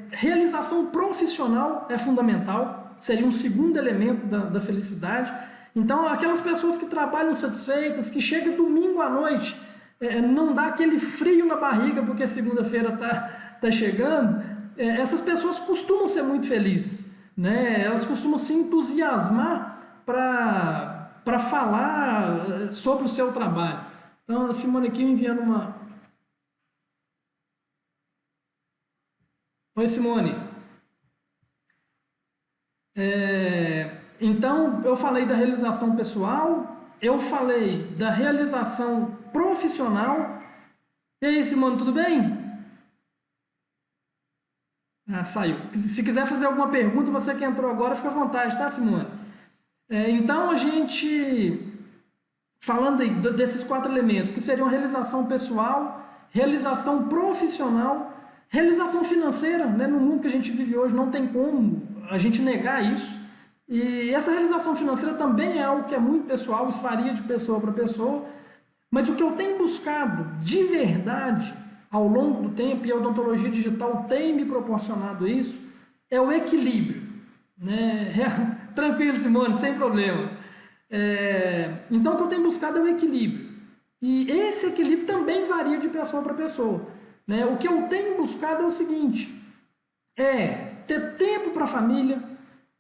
Realização profissional é fundamental, seria um segundo elemento da felicidade. Então, aquelas pessoas que trabalham satisfeitas, que chegam domingo à noite, não dá aquele frio na barriga porque segunda-feira tá chegando, essas pessoas costumam ser muito felizes, né? Elas costumam se entusiasmar para falar sobre o seu trabalho. Então, a Simone aqui me enviando uma... Oi, Simone. Então, eu falei da realização pessoal, eu falei da realização profissional. E aí, Simone, tudo bem? Ah, saiu. Se quiser fazer alguma pergunta, você que entrou agora, fica à vontade, tá, Simone? Então, a gente, falando aí desses 4 elementos, que seriam realização pessoal, realização profissional, realização financeira, né? No mundo que a gente vive hoje, não tem como a gente negar isso. E essa realização financeira também é algo que é muito pessoal, isso varia de pessoa para pessoa, mas o que eu tenho buscado de verdade ao longo do tempo, e a odontologia digital tem me proporcionado isso, é o equilíbrio, né? Tranquilo, Simone, sem problema. Então, o que eu tenho buscado é o equilíbrio. E esse equilíbrio também varia de pessoa para pessoa, né? O que eu tenho buscado é o seguinte, ter tempo para a família,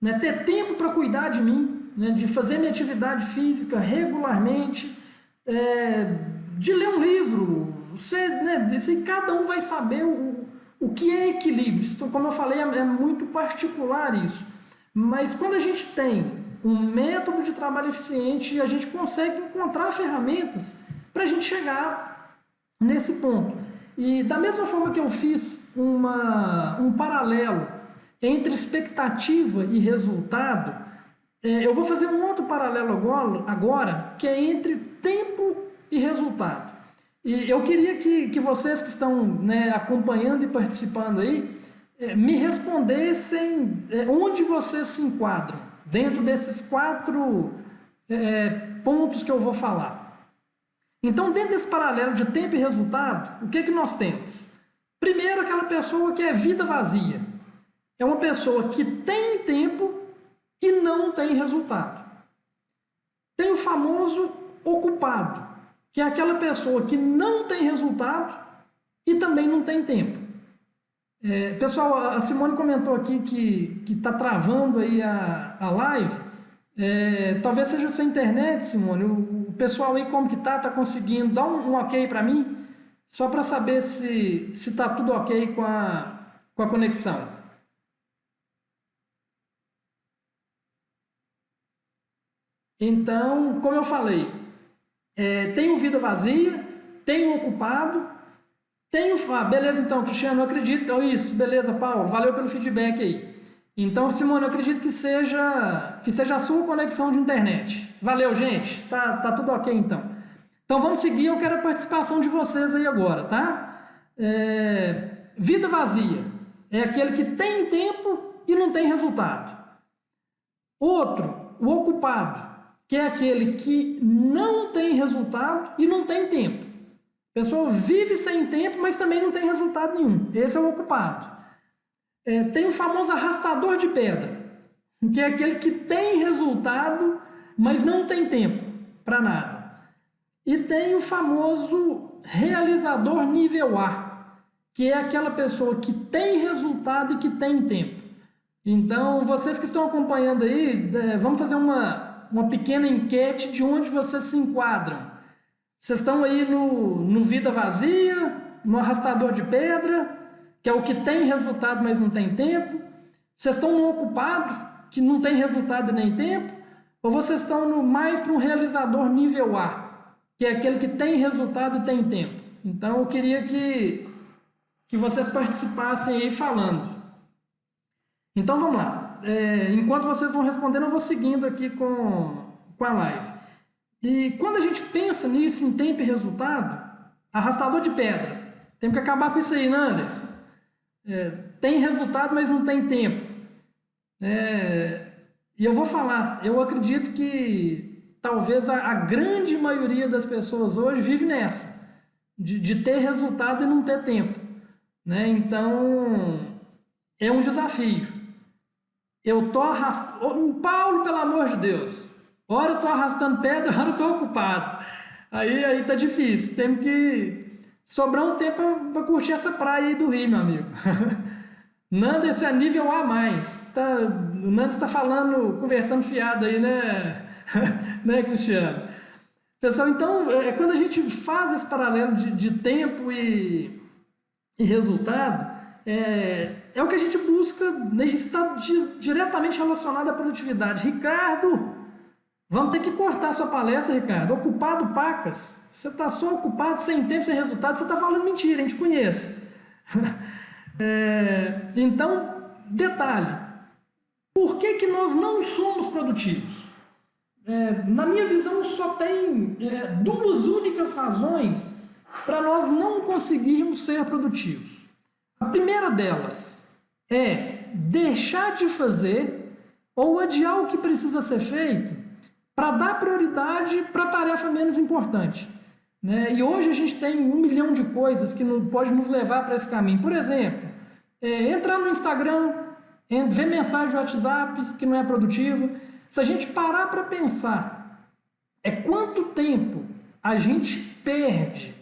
né? Ter tempo para cuidar de mim, né? De fazer minha atividade física regularmente, de ler um livro. Cada um vai saber o que é equilíbrio. Isso, como eu falei, é muito particular isso. Mas quando a gente tem um método de trabalho eficiente, a gente consegue encontrar ferramentas para a gente chegar nesse ponto. E da mesma forma que eu fiz um paralelo entre expectativa e resultado, eu vou fazer um outro paralelo agora, que é entre tempo e resultado. E eu queria que vocês que estão, né, acompanhando e participando aí, me respondessem onde vocês se enquadram dentro desses 4 pontos que eu vou falar. Então, dentro desse paralelo de tempo e resultado, o que nós temos? Primeiro, aquela pessoa que é vida vazia. É uma pessoa que tem tempo e não tem resultado. Tem o famoso ocupado, que é aquela pessoa que não tem resultado e também não tem tempo. Pessoal, a Simone comentou aqui que está travando aí a live. Talvez seja a sua internet, Simone. O pessoal aí como que tá conseguindo? Dá um ok para mim, só para saber se está tudo ok com a conexão. Então, como eu falei, tenho vida vazia, tenho ocupado, tenho... beleza, então, Cristiano, eu acredito... isso, beleza, Paulo, valeu pelo feedback aí. Então, Simone, eu acredito que seja a sua conexão de internet. Valeu, gente, tá tudo ok, então. Então vamos seguir, eu quero a participação de vocês aí agora, tá? Vida vazia é aquele que tem tempo e não tem resultado. Outro, o ocupado, que é aquele que não tem resultado e não tem tempo. A pessoa vive sem tempo, mas também não tem resultado nenhum. Esse é o ocupado. Tem o famoso arrastador de pedra, que é aquele que tem resultado, mas não tem tempo para nada. E tem o famoso realizador nível A, que é aquela pessoa que tem resultado e que tem tempo. Então, vocês que estão acompanhando aí, vamos fazer uma pequena enquete de onde vocês se enquadram. Vocês estão aí no vida vazia, no arrastador de pedra, que é o que tem resultado, mas não tem tempo? Vocês estão no ocupado, que não tem resultado nem tempo? Ou vocês estão mais para um realizador nível A, que é aquele que tem resultado e tem tempo? Então, eu queria que vocês participassem aí falando. Então, vamos lá. Enquanto vocês vão respondendo, eu vou seguindo aqui com a live. E quando a gente pensa nisso, em tempo e resultado, arrastador de pedra. Temos que acabar com isso aí, né, Anderson? Tem resultado, mas não tem tempo. E eu vou falar, eu acredito que talvez a grande maioria das pessoas hoje vive nessa, de ter resultado e não ter tempo. Então, é um desafio. Eu tô arrastando... Paulo, pelo amor de Deus, hora eu tô arrastando pedra, hora eu tô ocupado. Aí tá difícil, temos que sobrar um tempo para curtir essa praia aí do Rio, meu amigo. Nanderson é nível A+. O Nanderson está falando, conversando fiado aí, né? Né, Cristiano? Pessoal, então, quando a gente faz esse paralelo de tempo e resultado, é o que a gente busca, né? Está diretamente relacionado à produtividade. Ricardo, vamos ter que cortar sua palestra, Ricardo. Ocupado, pacas. Você está só ocupado, sem tempo, sem resultado. Você está falando mentira, a gente conhece. Então, detalhe. Por que nós não somos produtivos? Na minha visão, só tem duas únicas razões para nós não conseguirmos ser produtivos. A primeira delas é deixar de fazer ou adiar o que precisa ser feito para dar prioridade para a tarefa menos importante. E hoje a gente tem 1 milhão de coisas que pode nos levar para esse caminho. Por exemplo, entrar no Instagram, ver mensagem do WhatsApp que não é produtiva. Se a gente parar para pensar quanto tempo a gente perde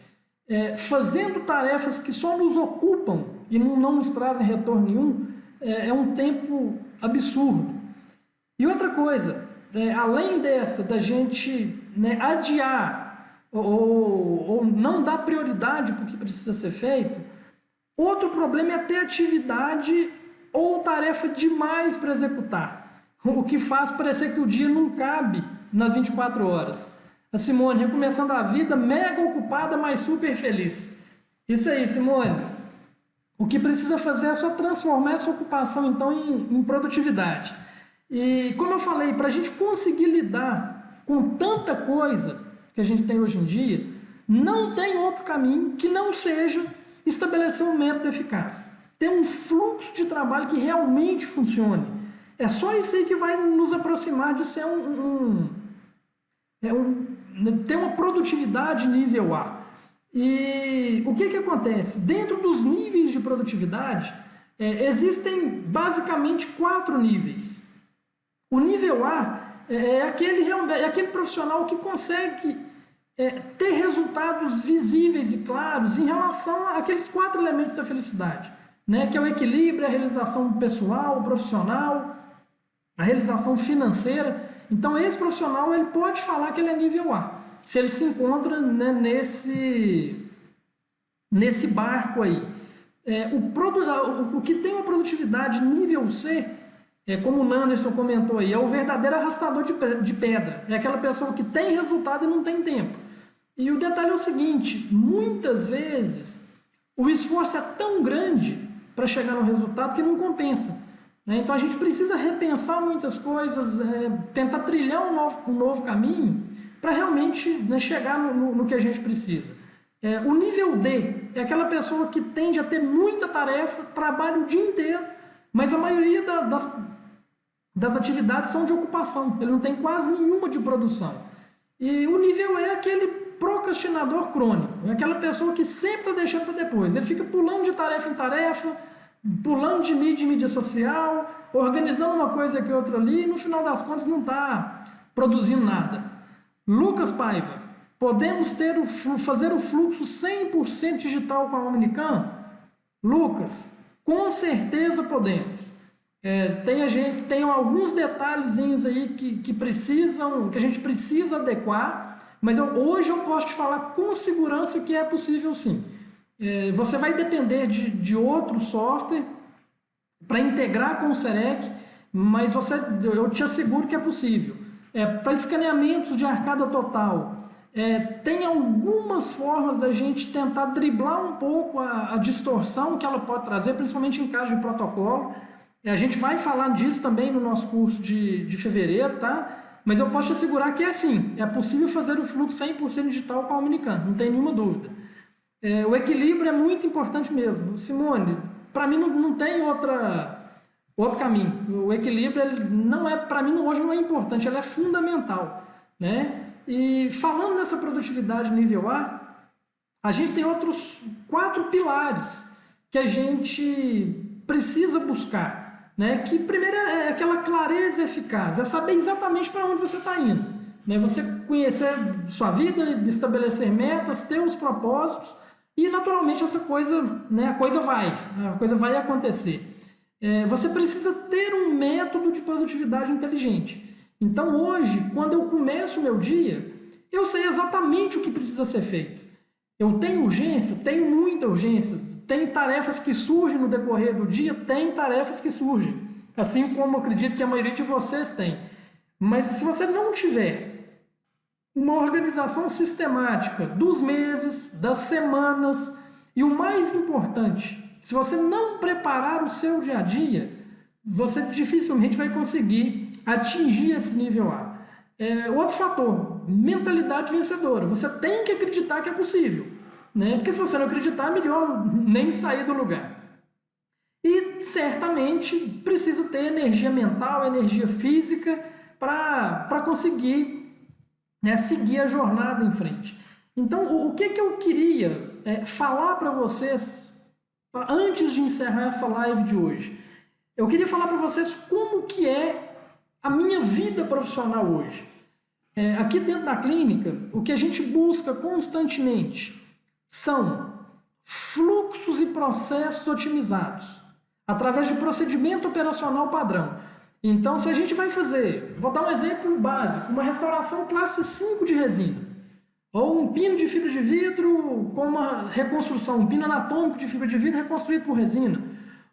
fazendo tarefas que só nos ocupam e não nos trazem retorno nenhum, é um tempo absurdo. E outra coisa, além dessa, da gente adiar ou não dar prioridade para o que precisa ser feito, outro problema é ter atividade ou tarefa demais para executar, o que faz parecer que o dia não cabe nas 24 horas. A Simone, recomeçando a vida, mega ocupada, mas super feliz. Isso aí, Simone. O que precisa fazer é só transformar essa ocupação, então, em produtividade. E, como eu falei, para a gente conseguir lidar com tanta coisa que a gente tem hoje em dia, não tem outro caminho que não seja estabelecer um método eficaz. Ter um fluxo de trabalho que realmente funcione. É só isso aí que vai nos aproximar de ser ter uma produtividade nível A. E o que acontece? Dentro dos níveis de produtividade, existem basicamente 4 níveis. O nível A é aquele profissional que consegue ter resultados visíveis e claros em relação àqueles 4 elementos da felicidade, que é o equilíbrio, a realização pessoal, profissional, a realização financeira. Então, esse profissional ele pode falar que ele é nível A, se ele se encontra nesse barco aí. O que tem uma produtividade nível C, como o Nanderson comentou aí, é o verdadeiro arrastador de pedra. É aquela pessoa que tem resultado e não tem tempo. E o detalhe é o seguinte, muitas vezes o esforço é tão grande para chegar no resultado que não compensa. Então a gente precisa repensar muitas coisas, tentar trilhar um novo caminho, para realmente, né, chegar no que a gente precisa. O nível D é aquela pessoa que tende a ter muita tarefa, trabalha o dia inteiro, mas a maioria das atividades são de ocupação, ele não tem quase nenhuma de produção. E o nível E é aquele procrastinador crônico, é aquela pessoa que sempre está deixando para depois, ele fica pulando de tarefa em tarefa, pulando de mídia em mídia social, organizando uma coisa aqui outra ali, e no final das contas não está produzindo nada. Lucas Paiva, podemos fazer o fluxo 100% digital com a Omnicam? Lucas, com certeza podemos. Tem alguns detalhezinhos aí que a gente precisa adequar, mas hoje eu posso te falar com segurança que é possível sim. Você vai depender de outro software para integrar com o Serec, mas eu te asseguro que é possível. Para escaneamentos de arcada total, tem algumas formas da gente tentar driblar um pouco a distorção que ela pode trazer, principalmente em caso de protocolo. A gente vai falar disso também no nosso curso de fevereiro, tá? Mas eu posso te assegurar que é assim, é possível fazer o fluxo 100% digital com a Omnicam, não tem nenhuma dúvida. O equilíbrio é muito importante mesmo. Simone, para mim não tem outro caminho. O equilíbrio para mim hoje não é importante, ele é fundamental, né? E falando nessa produtividade nível a gente tem outros 4 pilares que a gente precisa buscar, né? Que primeiro é aquela clareza eficaz, é saber exatamente para onde você está indo, né? Você conhecer sua vida, estabelecer metas, ter os propósitos e naturalmente essa coisa, né? A coisa vai acontecer. Você precisa ter um método de produtividade inteligente. Então hoje, quando eu começo o meu dia, eu sei exatamente o que precisa ser feito. Eu tenho urgência? Tenho muita urgência. Tem tarefas que surgem no decorrer do dia? Tem tarefas que surgem. Assim como eu acredito que a maioria de vocês tem. Mas se você não tiver uma organização sistemática dos meses, das semanas e o mais importante, se você não preparar o seu dia a dia, você dificilmente vai conseguir atingir esse nível A. Outro fator, mentalidade vencedora. Você tem que acreditar que é possível, né? Porque se você não acreditar, é melhor nem sair do lugar. E certamente precisa ter energia mental, energia física para conseguir, né, seguir a jornada em frente. Então, o que eu queria falar para vocês antes de encerrar essa live de hoje? Eu queria falar para vocês como que é a minha vida profissional hoje. Aqui dentro da clínica, o que a gente busca constantemente são fluxos e processos otimizados, através de procedimento operacional padrão. Então, se a gente vai fazer, vou dar um exemplo básico, uma restauração classe 5 de resina, ou um pino de fibra de vidro com uma reconstrução, um pino anatômico de fibra de vidro reconstruído por resina,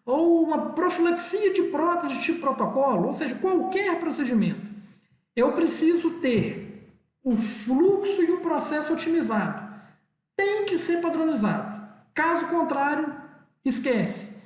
ou uma profilaxia de prótese de tipo protocolo, ou seja, qualquer procedimento. Eu preciso ter o fluxo e o processo otimizado. Tem que ser padronizado. Caso contrário, esquece.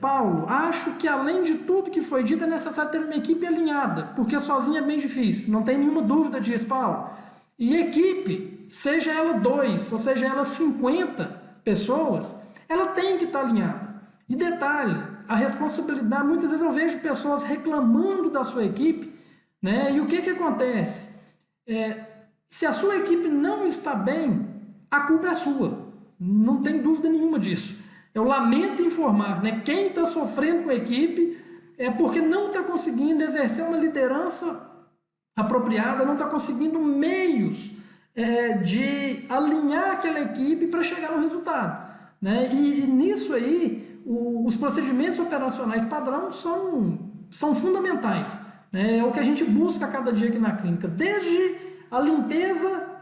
Paulo, acho que além de tudo que foi dito, é necessário ter uma equipe alinhada, porque sozinho é bem difícil. Não tem nenhuma dúvida disso, Paulo. E equipe, seja ela 2, ou seja ela 50 pessoas, ela tem que estar alinhada. E detalhe, a responsabilidade, muitas vezes eu vejo pessoas reclamando da sua equipe, né? E o que acontece? Se a sua equipe não está bem, a culpa é sua. Não tem dúvida nenhuma disso. Eu lamento informar, né? Quem está sofrendo com a equipe é porque não está conseguindo exercer uma liderança apropriada, não está conseguindo meios de alinhar aquela equipe para chegar no resultado, né? E nisso aí, os procedimentos operacionais padrão são fundamentais, né? É o que a gente busca a cada dia aqui na clínica, desde a limpeza,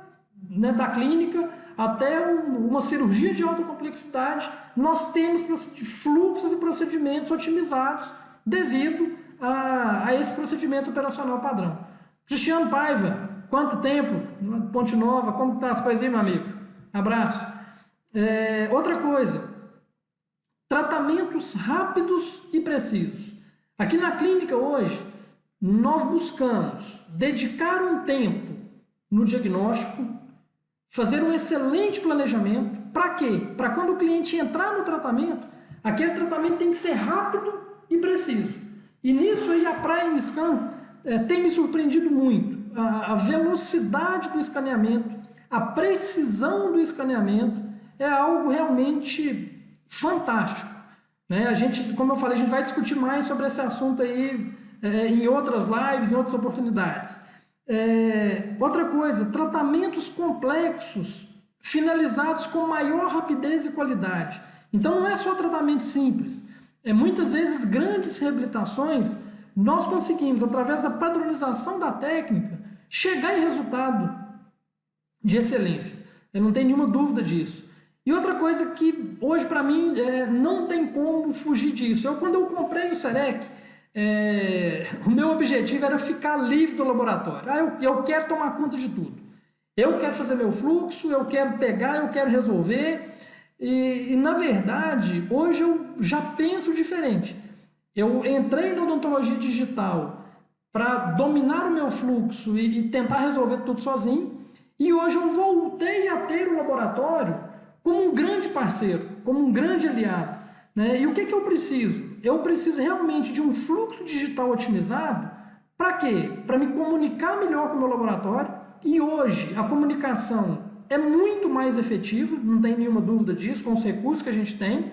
né, da clínica até uma cirurgia de alta complexidade. Nós temos fluxos e procedimentos otimizados devido a esse procedimento operacional padrão. Cristiano Paiva, quanto tempo? Ponte Nova, como estão as coisas aí, meu amigo? Abraço. Outra coisa, tratamentos rápidos e precisos. Aqui na clínica hoje, nós buscamos dedicar um tempo no diagnóstico, fazer um excelente planejamento. Para quê? Para quando o cliente entrar no tratamento, aquele tratamento tem que ser rápido e preciso. E nisso aí a Prime Scan tem me surpreendido muito. A velocidade do escaneamento, a precisão do escaneamento é algo realmente fantástico, né? A gente, como eu falei, a gente vai discutir mais sobre esse assunto aí em outras lives, em outras oportunidades. Outra coisa, tratamentos complexos finalizados com maior rapidez e qualidade. Então não é só tratamento simples. Muitas vezes grandes reabilitações nós conseguimos, através da padronização da técnica, chegar em resultado de excelência. Eu não tenho nenhuma dúvida disso. E outra coisa que hoje para mim não tem como fugir disso. Quando eu comprei o Serec, o meu objetivo era ficar livre do laboratório. Eu quero tomar conta de tudo. Eu quero fazer meu fluxo, eu quero pegar, eu quero resolver. E na verdade, hoje eu já penso diferente. Eu entrei na odontologia digital para dominar o meu fluxo e tentar resolver tudo sozinho. E hoje eu voltei a ter o laboratório como um grande parceiro, como um grande aliado, né? E o que eu preciso? Eu preciso realmente de um fluxo digital otimizado. Para quê? Para me comunicar melhor com o meu laboratório. E hoje a comunicação é muito mais efetiva, não tem nenhuma dúvida disso, com os recursos que a gente tem.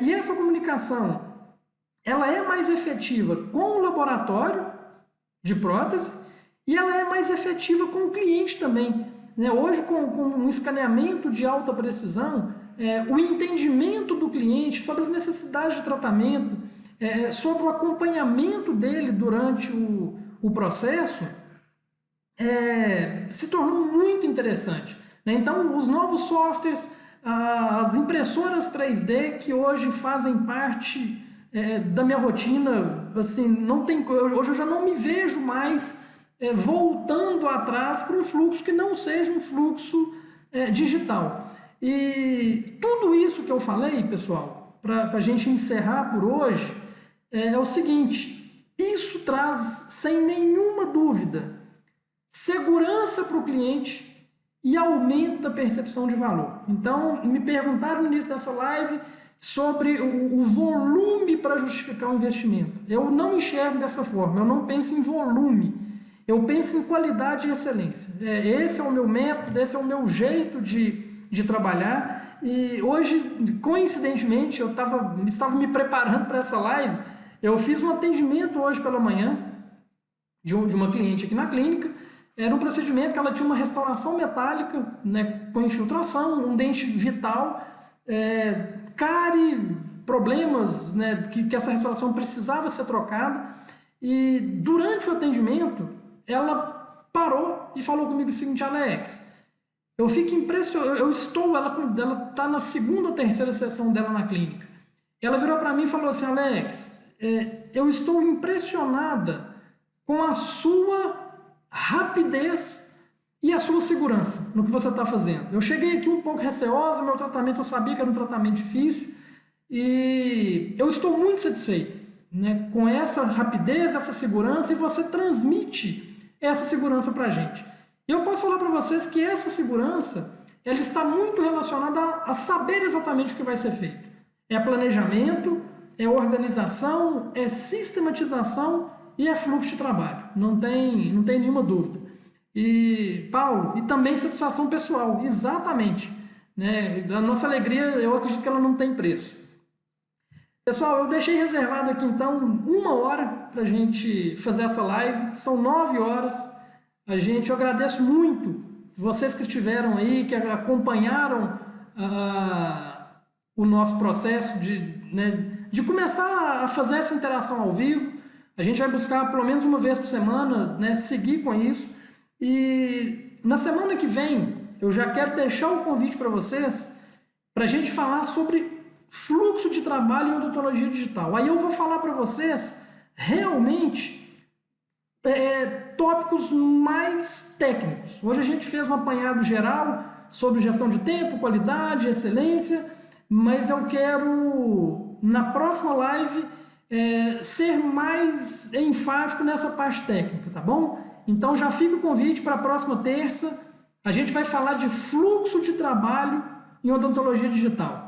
E essa comunicação, ela é mais efetiva com o laboratório de prótese e ela é mais efetiva com o cliente também, né? Hoje, com um escaneamento de alta precisão, o entendimento do cliente sobre as necessidades de tratamento, sobre o acompanhamento dele durante o processo, se tornou muito interessante, né? Então, os novos softwares, as impressoras 3D que hoje fazem parte da minha rotina, assim, hoje eu já não me vejo mais voltando atrás para um fluxo que não seja um fluxo digital. E tudo isso que eu falei, pessoal, para a gente encerrar por hoje, é o seguinte: isso traz, sem nenhuma dúvida, segurança para o cliente e aumento da percepção de valor. Então, me perguntaram no início dessa live sobre o volume para justificar o investimento. Eu não enxergo dessa forma, eu não penso em volume, eu penso em qualidade e excelência. Esse é o meu método, esse é o meu jeito de trabalhar. E hoje, coincidentemente, eu estava me preparando para essa live, eu fiz um atendimento hoje pela manhã de uma cliente aqui na clínica. Era um procedimento que ela tinha uma restauração metálica, né, com infiltração, um dente vital, cárie, problemas, né, que essa restauração precisava ser trocada. E durante o atendimento, ela parou e falou comigo o seguinte: Alex, eu fico impressionado, ela está na segunda ou terceira sessão dela na clínica. Ela virou para mim e falou assim: Alex, eu estou impressionada com a sua rapidez e a sua segurança no que você está fazendo. Eu cheguei aqui um pouco receosa, meu tratamento eu sabia que era um tratamento difícil e eu estou muito satisfeito, né, com essa rapidez, essa segurança, e você transmite essa segurança para a gente. E eu posso falar para vocês que essa segurança, ela está muito relacionada a saber exatamente o que vai ser feito. É planejamento, é organização, é sistematização e é fluxo de trabalho. Não tem nenhuma dúvida. E, Paulo, e também satisfação pessoal, exatamente, né? Da nossa alegria, eu acredito que ela não tem preço. Pessoal, eu deixei reservado aqui então 1 hora para a gente fazer essa live. São 9 horas. Eu agradeço muito vocês que estiveram aí, que acompanharam o nosso processo de começar a fazer essa interação ao vivo. A gente vai buscar pelo menos uma vez por semana, né, seguir com isso. E na semana que vem, eu já quero deixar o convite para vocês, para a gente falar sobre fluxo de trabalho em odontologia digital. Aí eu vou falar para vocês realmente tópicos mais técnicos. Hoje a gente fez um apanhado geral sobre gestão de tempo, qualidade, excelência, mas eu quero, na próxima live, ser mais enfático nessa parte técnica, tá bom? Então já fica o convite para a próxima terça. A gente vai falar de fluxo de trabalho em odontologia digital.